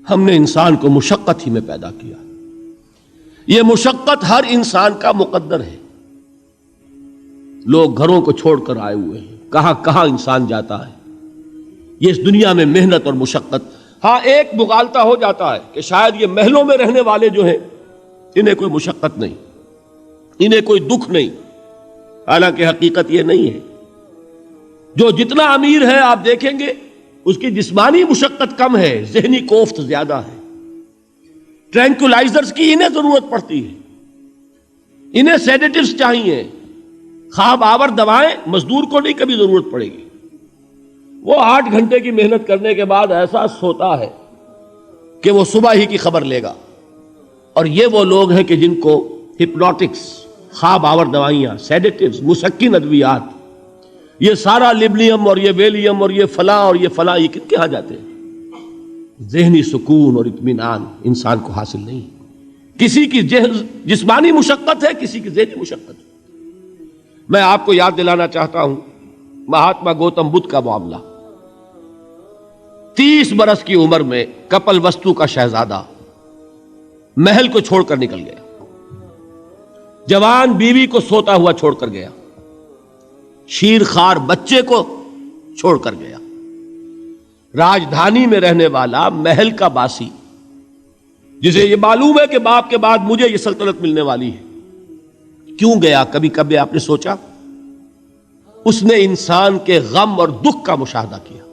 ہم نے انسان کو مشقت ہی میں پیدا کیا. یہ مشقت ہر انسان کا مقدر ہے. لوگ گھروں کو چھوڑ کر آئے ہوئے ہیں, کہاں کہاں انسان جاتا ہے. یہ اس دنیا میں محنت اور مشقت. ہاں ایک مغالطہ ہو جاتا ہے کہ شاید یہ محلوں میں رہنے والے جو ہیں انہیں کوئی مشقت نہیں, انہیں کوئی دکھ نہیں. حالانکہ حقیقت یہ نہیں ہے. جو جتنا امیر ہے آپ دیکھیں گے اس کی جسمانی مشقت کم ہے, ذہنی کوفت زیادہ ہے. ٹرینکولائزرز کی انہیں ضرورت پڑتی ہے, انہیں سیڈیٹیوز چاہیے. خواب آور دوائیں مزدور کو نہیں کبھی ضرورت پڑے گی. وہ 8 گھنٹے کی محنت کرنے کے بعد ایسا سوتا ہے کہ وہ صبح ہی کی خبر لے گا. اور یہ وہ لوگ ہیں کہ جن کو ہپنوٹکس, خواب آور دوائیاں, سیڈیٹیوز, مسکن ادویات, یہ سارا لیبلیم اور یہ ویلیم اور یہ فلاں اور یہ فلاں, یہ کن کے ہاں جاتے ہیں. ذہنی سکون اور اطمینان انسان کو حاصل نہیں. کسی کی جسمانی مشقت ہے, کسی کی ذہنی مشقت ہے. میں آپ کو یاد دلانا چاہتا ہوں مہاتما گوتم بدھ کا معاملہ. 30 برس کی عمر میں کپل وستو کا شہزادہ محل کو چھوڑ کر نکل گیا. جوان بیوی کو سوتا ہوا چھوڑ کر گیا. شیر خوار بچے کو چھوڑ کر گیا. راجدھانی میں رہنے والا محل کا باسی, جسے یہ معلوم ہے کہ باپ کے بعد مجھے یہ سلطنت ملنے والی ہے, کیوں گیا؟ کبھی کبھی آپ نے سوچا؟ اس نے انسان کے غم اور دکھ کا مشاہدہ کیا.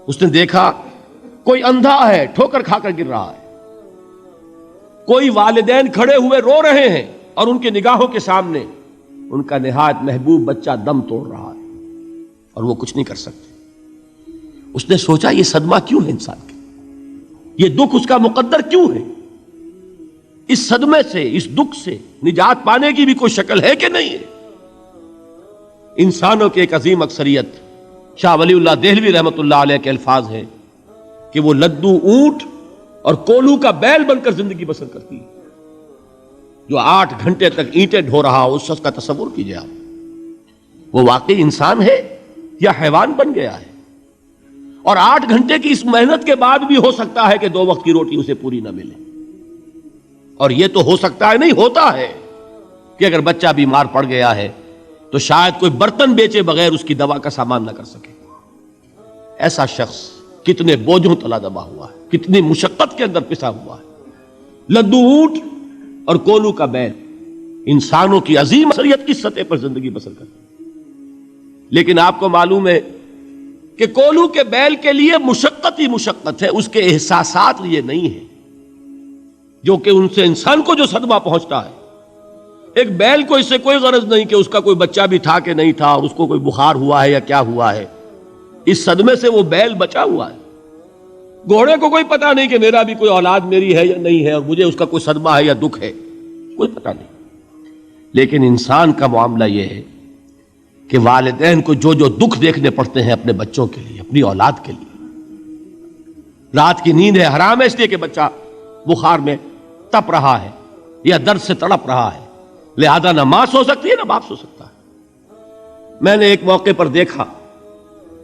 اس نے دیکھا کوئی اندھا ہے, ٹھوکر کھا کر گر رہا ہے. کوئی والدین کھڑے ہوئے رو رہے ہیں اور ان کی نگاہوں کے سامنے ان کا نہایت محبوب بچہ دم توڑ رہا ہے اور وہ کچھ نہیں کر سکتے. اس نے سوچا یہ صدمہ کیوں ہے انسان کے, یہ دکھ اس کا مقدر کیوں ہے؟ اس صدمے سے, اس دکھ سے نجات پانے کی بھی کوئی شکل ہے کہ نہیں ہے؟ انسانوں کی ایک عظیم اکثریت, شاہ ولی اللہ دہلوی رحمۃ اللہ علیہ کے الفاظ ہیں کہ وہ لدو اونٹ اور کولو کا بیل بن کر زندگی بسر کرتی ہے. جو 8 گھنٹے تک اینٹیں ڈھو رہا ہو, اس شخص کا تصور کیجئے آپ, وہ واقعی انسان ہے یا حیوان بن گیا ہے؟ اور 8 گھنٹے کی اس محنت کے بعد بھی ہو سکتا ہے کہ 2 وقت کی روٹی اسے پوری نہ ملے. اور یہ تو ہو سکتا ہے, نہیں ہوتا ہے کہ اگر بچہ بیمار پڑ گیا ہے تو شاید کوئی برتن بیچے بغیر اس کی دوا کا سامان نہ کر سکے. ایسا شخص کتنے بوجھوں تلا دبا ہوا ہے, کتنی مشقت کے اندر پسا ہوا ہے. لدو اونٹ اور کولو کا بیل انسانوں کی عظیم اکثریت کی سطح پر زندگی بسر کرتے ہیں. لیکن آپ کو معلوم ہے کہ کولو کے بیل کے لیے مشقت ہی مشقت ہے, اس کے احساسات یہ نہیں ہے جو کہ ان سے انسان کو جو صدمہ پہنچتا ہے. ایک بیل کو اس سے کوئی غرض نہیں کہ اس کا کوئی بچہ بھی تھا کہ نہیں تھا, اور اس کو کوئی بخار ہوا ہے یا کیا ہوا ہے. اس صدمے سے وہ بیل بچا ہوا ہے. گھوڑے کو کوئی پتا نہیں کہ میرا بھی کوئی اولاد میری ہے یا نہیں ہے, اور مجھے اس کا کوئی صدمہ ہے یا دکھ ہے, کوئی پتا نہیں. لیکن انسان کا معاملہ یہ ہے کہ والدین کو جو جو دکھ دیکھنے پڑتے ہیں اپنے بچوں کے لیے, اپنی اولاد کے لیے. رات کی نیند ہے حرام ہے اس لیے کہ بچہ بخار میں تپ رہا ہے یا درد سے تڑپ رہا ہے, لہذا نہ ماں سو سکتی ہے نہ باپ سو سکتا ہے. میں نے ایک موقع پر دیکھا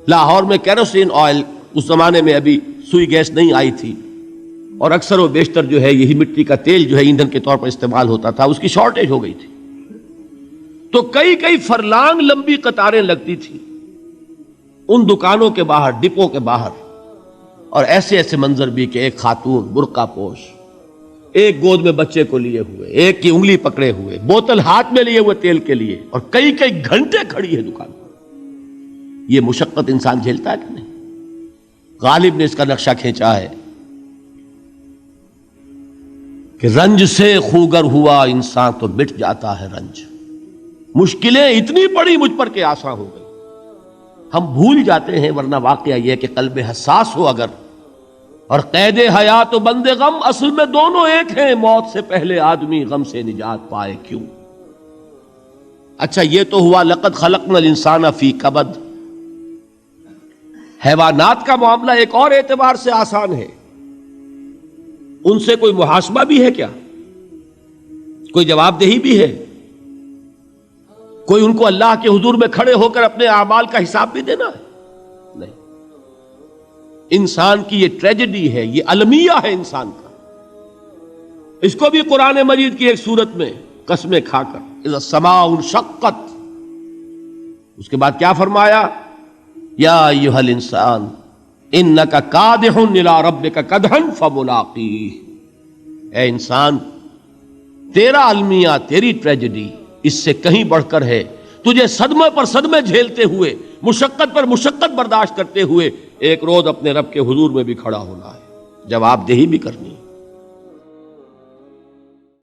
لاہور میں کیروسین آئل, اس زمانے میں ابھی سوئی گیس نہیں آئی تھی, اور اکثر و بیشتر جو ہے یہی مٹی کا تیل جو ہے ایندھن کے طور پر استعمال ہوتا تھا, اس کی شارٹیج ہو گئی تھی. تو کئی فرلانگ لمبی قطاریں لگتی تھی ان دکانوں کے باہر, ڈپو کے باہر. اور ایسے ایسے منظر بھی کہ ایک خاتون برقع پوش, ایک گود میں بچے کو لیے ہوئے, ایک کی انگلی پکڑے ہوئے, بوتل ہاتھ میں لیے ہوئے تیل کے لیے, اور کئی گھنٹے کھڑی ہے دکان پر. یہ مشقت انسان جھیلتا ہے کہ نہیں؟ غالب نے اس کا نقشہ کھینچا ہے کہ رنج سے خوگر ہوا انسان تو مٹ جاتا ہے رنج. مشکلیں اتنی پڑی مجھ پر کہ آسان ہو گئی. ہم بھول جاتے ہیں, ورنہ واقعہ یہ کہ قلب حساس ہو اگر, اور قید حیات و بند غم اصل میں دونوں ایک ہیں. موت سے پہلے آدمی غم سے نجات پائے کیوں؟ اچھا یہ تو ہوا لقد خلقنا الانسان فی کبد. حیوانات کا معاملہ ایک اور اعتبار سے آسان ہے. ان سے کوئی محاسبہ بھی ہے کیا؟ کوئی جواب دہی بھی ہے؟ کوئی ان کو اللہ کے حضور میں کھڑے ہو کر اپنے اعمال کا حساب بھی دینا ہے؟ نہیں. انسان کی یہ ٹریجڈی ہے، یہ المیہ ہے انسان کا. اس کو بھی قرآن مجید کی ایک سورت میں قسمیں کھا کر اذا السماء انشقت، اس کے بعد کیا فرمایا؟ یا ایھا الانسان انک کادح الی ربک کدحا فملاقیہ. اے انسان، تیرا المیہ، تیری ٹریجڈی اس سے کہیں بڑھ کر ہے. تجھے صدمے پر صدمے جھیلتے ہوئے، مشقت پر مشقت برداشت کرتے ہوئے ایک روز اپنے رب کے حضور میں بھی کھڑا ہونا ہے، جواب دہی بھی کرنی ہے.